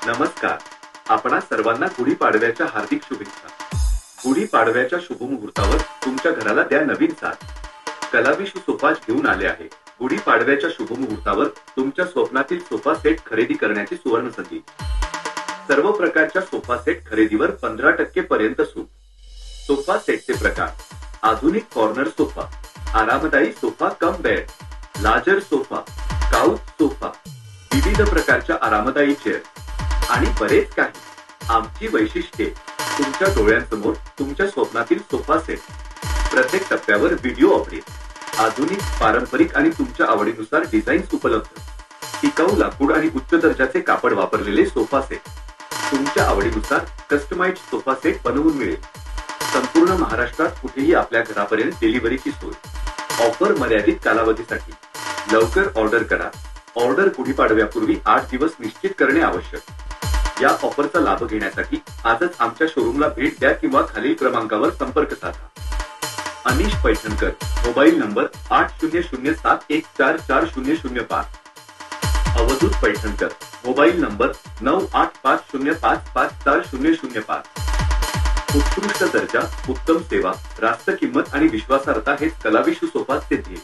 नमस्कार. आपणा सर्वांना गुढीपाडव्याच्या हार्दिक शुभेच्छा. गुढीपाडव्याच्या शुभमुहूर्तावर तुमच्या घराला द्या नवीन साथ. कलाविशू सोफा घेऊन आले आहे. गुढीपाडव्याच्या शुभमुहूर्तावर तुमच्या स्वप्नातील सोफा सेट खरेदी करण्याची सुवर्ण संधी. सर्व प्रकारच्या सोफा सेट खरेदीवर 15% पर्यंत सूट. सोफा सेटचे प्रकार: आधुनिक कॉर्नर सोफा, आरामदायी sofa cum bed, larger sofa, couch sofa, विविध प्रकारच्या आरामदायी चेअर आणि बरेच काही. आमची वैशिष्ट्ये: तुमच्या डोळ्यांसमोर तुमच्या स्वप्नातील सोफा सेट. प्रत्येक टप्प्यावर व्हिडिओ अपडेट. आधुनिक, पारंपरिक आणि तुमच्या आवडीनुसार डिझाईन्स उपलब्ध. टिकाऊ लाकूड आणि उच्च दर्जाचे कापड वापरलेले सोफा सेट. तुमच्या आवडीनुसार कस्टमाइज्ड सोफा सेट बनवून मिळेल. संपूर्ण महाराष्ट्रात कुठेही आपल्या घरापर्यंत डिलिव्हरीची सोय. ऑफर मर्यादित कालावधीसाठी. लवकर ऑर्डर करा. ऑर्डर गुढीपाडव्यापूर्वी 8 दिवस निश्चित करणे आवश्यक. या ऑफरचा लाभ घेण्यासाठी आजच आमच्या शोरूमला भेट द्या किंवा खालील क्रमांकावर संपर्क साधा. Anish Paithankar, mobile number 8007144005. Avdhut Paithankar, mobile number 9850554005. उत्कृष्ट दर्जा, उत्तम सेवा, रास्त किंमत आणि विश्वासार्हता हेच कलाविशू सोफाचे ध्येय.